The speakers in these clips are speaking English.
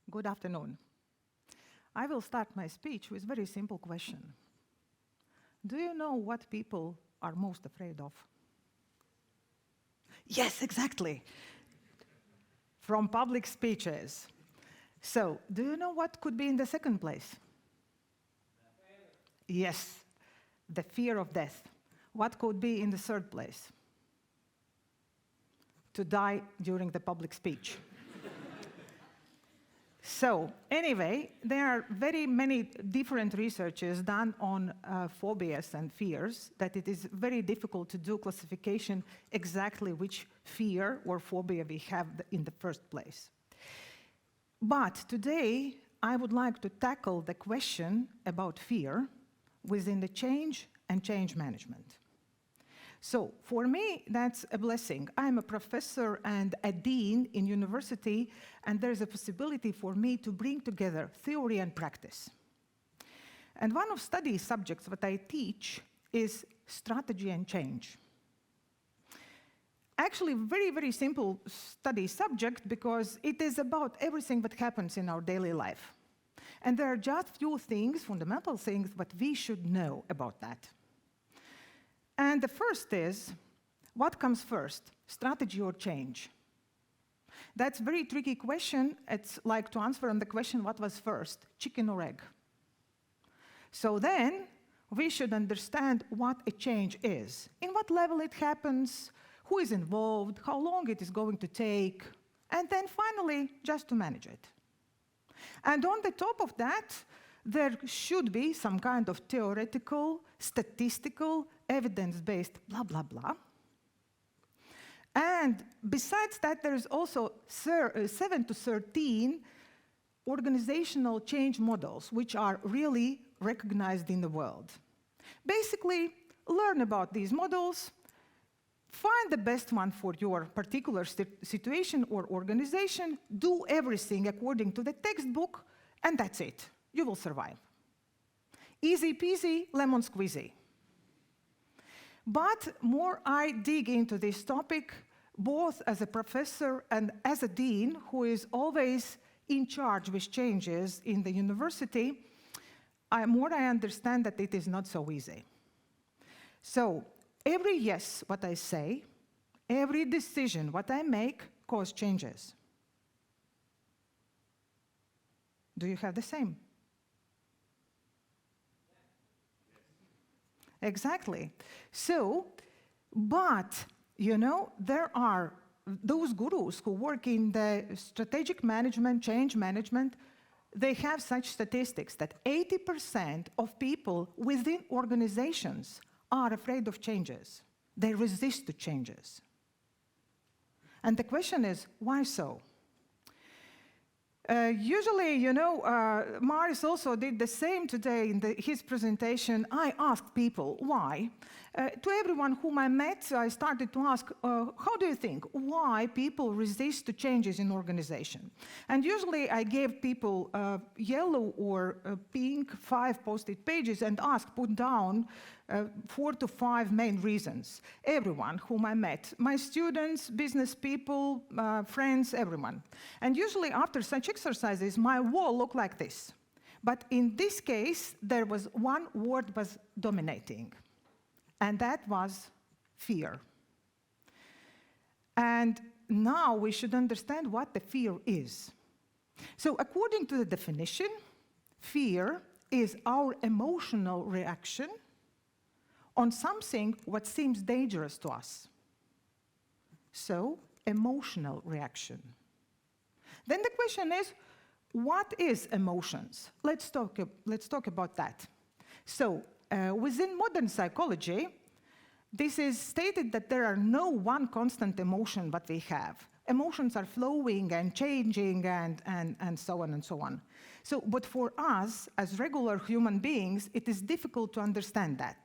Good afternoon. I will start my speech with a very simple question. Do you know what people are most afraid of? Yes, exactly. From public speeches. So, do you know what could be in the second place? Yes, the fear of death. What could be in the third place? To die during the public speech. So, anyway, there are very many different researches done on phobias and fears that it is very difficult to do classification exactly which fear or phobia we have in the first place. But today, I would like to tackle the question about fear within the change and change management. So for me, that's a blessing. I'm a professor and a dean in university, and there's a possibility for me to bring together theory and practice. And one of study subjects that I teach is strategy and change. Actually, very, very simple study subject because it is about everything that happens in our daily life. And there are just few things, fundamental things, that we should know about that. And the first is, what comes first, strategy or change? That's a very tricky question. It's like to answer on the question, what was first, chicken or egg? So then, we should understand what a change is, in what level it happens, who is involved, how long it is going to take, and then finally, just to manage it. And on the top of that, there should be some kind of theoretical, statistical, evidence-based blah, blah, blah. And besides that, there is also 7 to 13 organizational change models, which are really recognized in the world. Basically, learn about these models, find the best one for your particular situation or organization, do everything according to the textbook, and that's it. You will survive. Easy peasy, lemon squeezy. But more I dig into this topic, both as a professor and as a dean who is always in charge with changes in the university, more I understand that it is not so easy. So, every yes, what I say, every decision, what I make, cause changes. Do you have the same? Exactly. So, but, you know, there are those gurus who work in the strategic management, change management, they have such statistics that 80% of people within organizations are afraid of changes. They resist to changes. And the question is, why so? Usually, you know, Maris also did the same today in his presentation. I asked people why. To everyone whom I met, I started to ask, how do you think? Why people resist to changes in organization? And usually I gave people yellow or pink 5 post-it pages and asked, put down 4 to 5 main reasons. Everyone whom I met, my students, business people, friends, everyone. And usually after such exercises, my wall looked like this. But in this case, there was one word was dominating, and that was fear. And now we should understand what the fear is. So according to the definition, fear is our emotional reaction on something what seems dangerous to us. So, emotional reaction. Then the question is, what is emotions? Let's talk about that. So, within modern psychology, this is stated that there are no one constant emotion that we have. Emotions are flowing and changing and so on and so on. So, but for us, as regular human beings, it is difficult to understand that.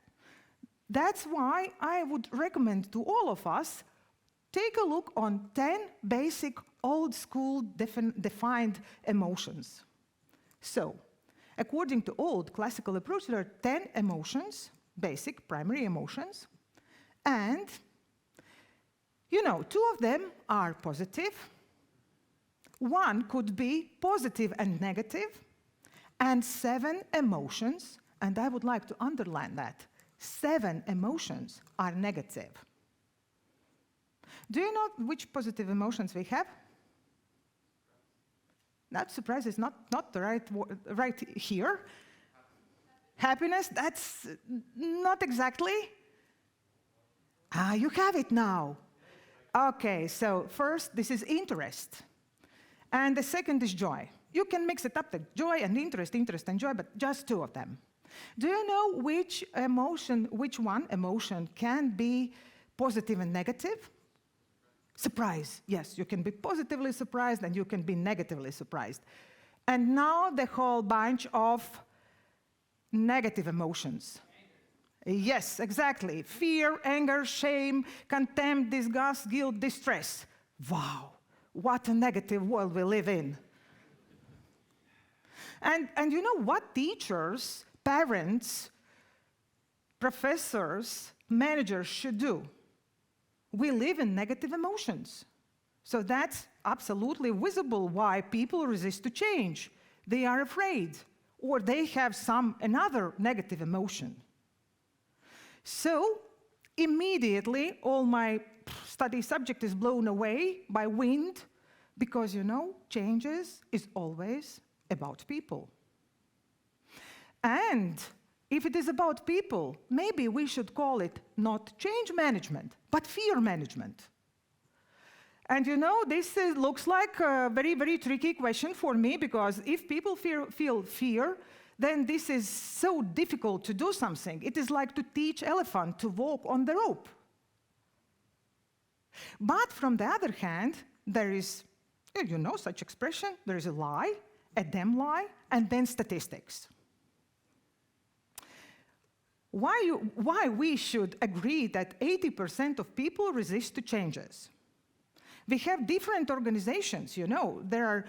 That's why I would recommend to all of us, take a look on 10 basic old school defined emotions. So, according to old classical approach, there are 10 emotions, basic primary emotions, and, you know, 2 of them are positive, One could be positive and negative, and 7 emotions, and I would like to underline that, 7 emotions are negative. Do you know which positive emotions we have? That surprise is not the right here. Happiness, that's not exactly. You have it now. Okay, so first, this is interest. And the second is joy. You can mix it up, the joy and interest and joy, but just 2 of them. Do you know which one emotion can be positive and negative? Surprise, yes, you can be positively surprised and you can be negatively surprised. And now the whole bunch of negative emotions. Yes, exactly. Fear, anger, shame, contempt, disgust, guilt, distress. Wow, what a negative world we live in. And you know what teachers, parents, professors, managers should do? We live in negative emotions. So that's absolutely visible why people resist to change. They are afraid, or they have another negative emotion. So immediately, all my study subject is blown away by wind, because changes is always about people. And if it is about people, maybe we should call it not change management, but fear management. And this looks like a very, very tricky question for me, because if people feel fear, then this is so difficult to do something. It is like to teach elephant to walk on the rope. But from the other hand, there is, such expression, there is a lie, a damn lie, and then statistics. Why we should agree that 80% of people resist to changes? We have different organizations, There are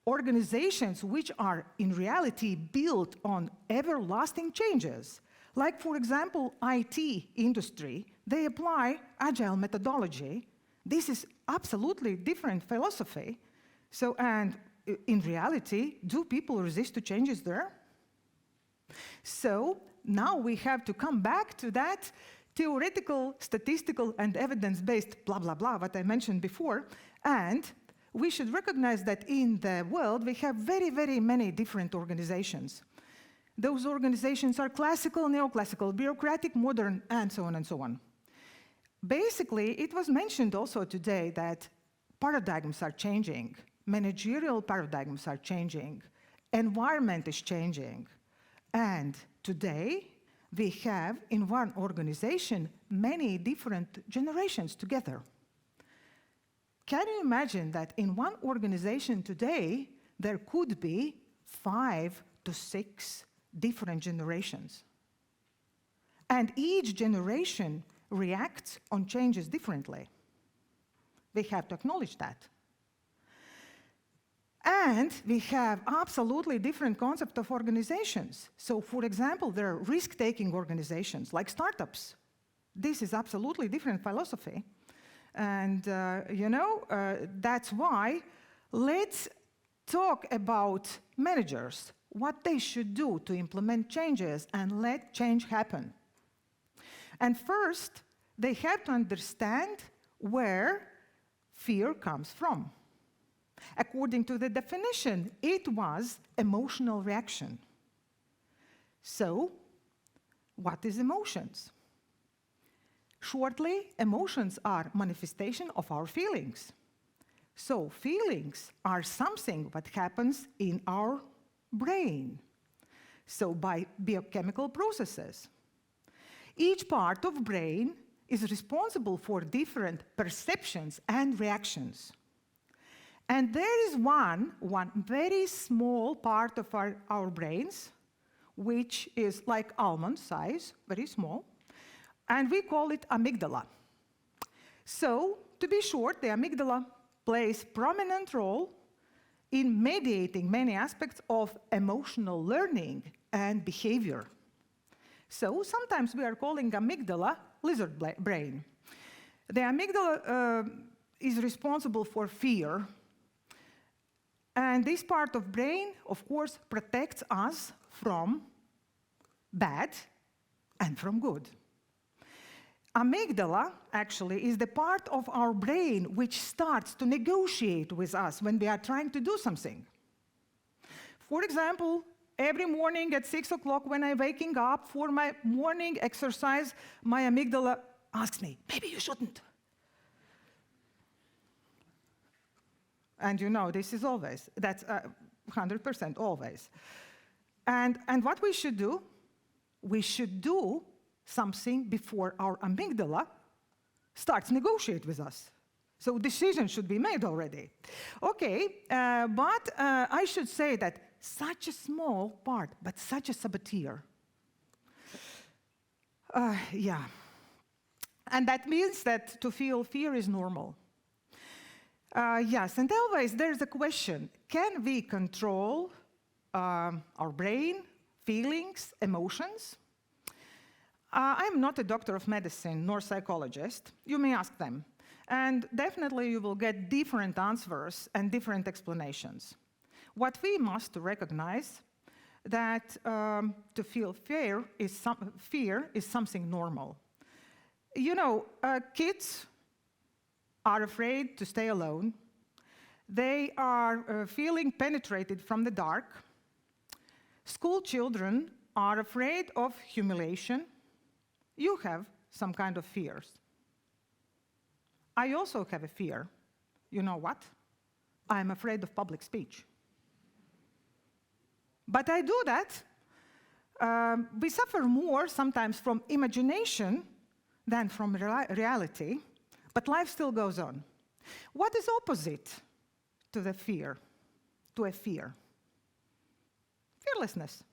organizations which are in reality built on everlasting changes. Like, for example, IT industry, they apply agile methodology. This is absolutely different philosophy. So, and in reality, do people resist to changes there? So now we have to come back to that theoretical, statistical, and evidence-based blah, blah, blah, what I mentioned before. And we should recognize that in the world, we have very, very many different organizations. Those organizations are classical, neoclassical, bureaucratic, modern, and so on and so on. Basically, it was mentioned also today that paradigms are changing. Managerial paradigms are changing. Environment is changing. And today, we have in one organization many different generations together. Can you imagine that in one organization today, there could be 5 to 6 different generations? And each generation reacts on changes differently. We have to acknowledge that. And we have absolutely different concept of organizations. So, for example, there are risk-taking organizations like startups. This is absolutely different philosophy. And, that's why let's talk about managers, what they should do to implement changes and let change happen. And first, they have to understand where fear comes from. According to the definition, it was emotional reaction. So, what is emotions? Shortly, emotions are manifestation of our feelings. So, feelings are something that happens in our brain. So, by biochemical processes. Each part of brain is responsible for different perceptions and reactions. And there is one very small part of our brains, which is like almond size, very small, and we call it amygdala. So, to be short, the amygdala plays prominent role in mediating many aspects of emotional learning and behavior. So, sometimes we are calling amygdala lizard brain. The amygdala is responsible for fear. And this part of brain, of course, protects us from bad and from good. Amygdala, actually, is the part of our brain which starts to negotiate with us when we are trying to do something. For example, every morning at 6 o'clock when I'm waking up for my morning exercise, my amygdala asks me, maybe you shouldn't. And you know, this is always, that's 100% always. And what we should do? We should do something before our amygdala starts negotiate with us. So decisions should be made already. Okay, but I should say that such a small part, but such a saboteur. Yeah. And that means that to feel fear is normal. Yes, and always there's a question, can we control our brain, feelings, emotions? I'm not a doctor of medicine nor psychologist. You may ask them. And definitely you will get different answers and different explanations. What we must recognize that to feel fear is something normal. You know, kids are afraid to stay alone. They are feeling penetrated from the dark. School children are afraid of humiliation. You have some kind of fears. I also have a fear. You know what? I'm afraid of public speech. But I do that. We suffer more sometimes from imagination than from reality, but life still goes on. What is opposite to the fear, to a fear? Fearlessness.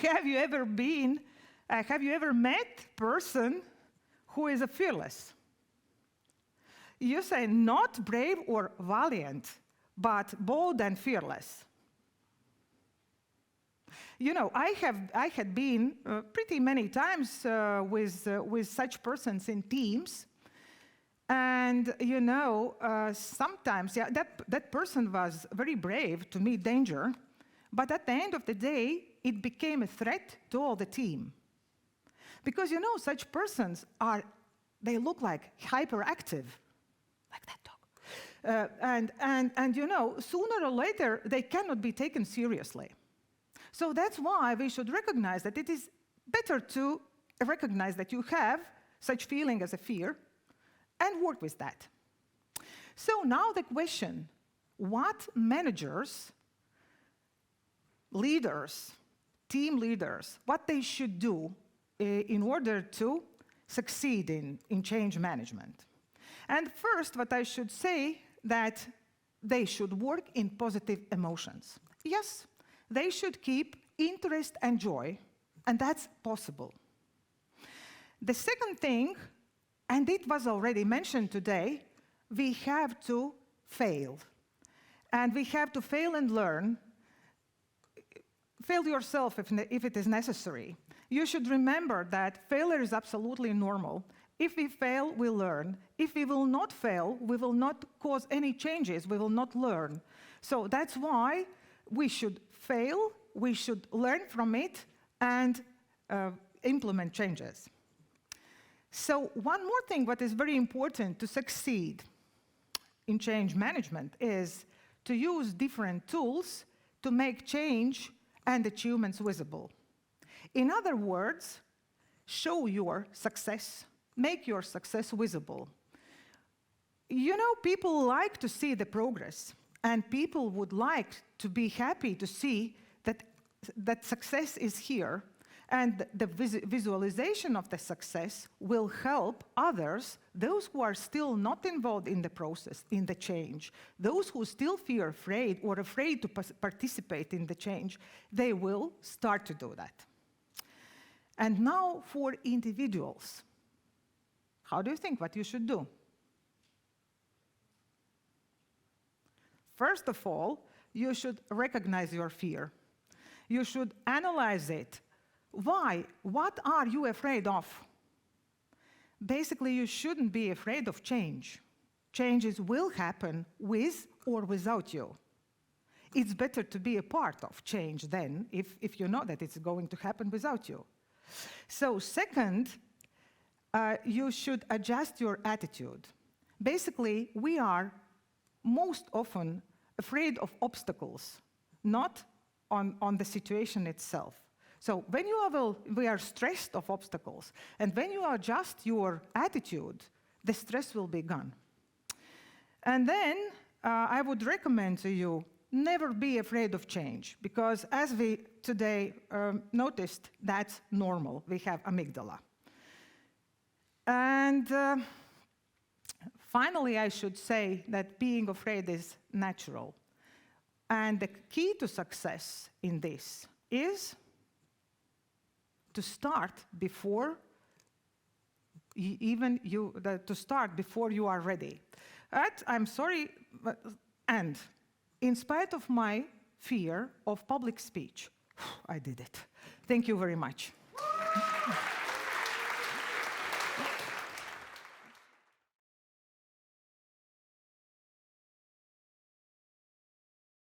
Have you ever met a person who is fearless? You say not brave or valiant, but bold and fearless. You know, I had been pretty many times with such persons in teams, and you know, sometimes that person was very brave to meet danger, but at the end of the day, it became a threat to all the team. Because you know, such persons they look like hyperactive, like that dog. And you know, sooner or later, they cannot be taken seriously. So that's why we should recognize that it is better to recognize that you have such feeling as a fear and work with that. So now the question, what managers, leaders, team leaders, what they should do in order to succeed in change management? And first, what I should say, that they should work in positive emotions. Yes, they should keep interest and joy, and that's possible. The second thing, and it was already mentioned today, we have to fail. And we have to fail and learn. Fail yourself if it is necessary. You should remember that failure is absolutely normal. If we fail, we learn. If we will not fail, we will not cause any changes, we will not learn. So that's why we should fail, we should learn from it, and implement changes. So one more thing what is very important to succeed in change management is to use different tools to make change and achievements visible. In other words, show your success, make your success visible. You know, people like to see the progress, and people would like to be happy to see that success is here, and the visualization of the success will help others, those who are still not involved in the process, in the change, those who still feel afraid or afraid to participate in the change, they will start to do that. And now for individuals. How do you think what you should do? First of all, you should recognize your fear. You should analyze it. Why? What are you afraid of? Basically, you shouldn't be afraid of change. Changes will happen with or without you. It's better to be a part of change then, if you know that it's going to happen without you. So second, you should adjust your attitude. Basically, we are most often afraid of obstacles, not on the situation itself. So when we are stressed of obstacles, and when you adjust your attitude, the stress will be gone. And then I would recommend to you, never be afraid of change, because as we today noticed, that's normal. We have amygdala. And finally, I should say that being afraid is natural. And the key to success in this is to start before before you are ready. But I'm sorry, and in spite of my fear of public speech, I did it. Thank you very much.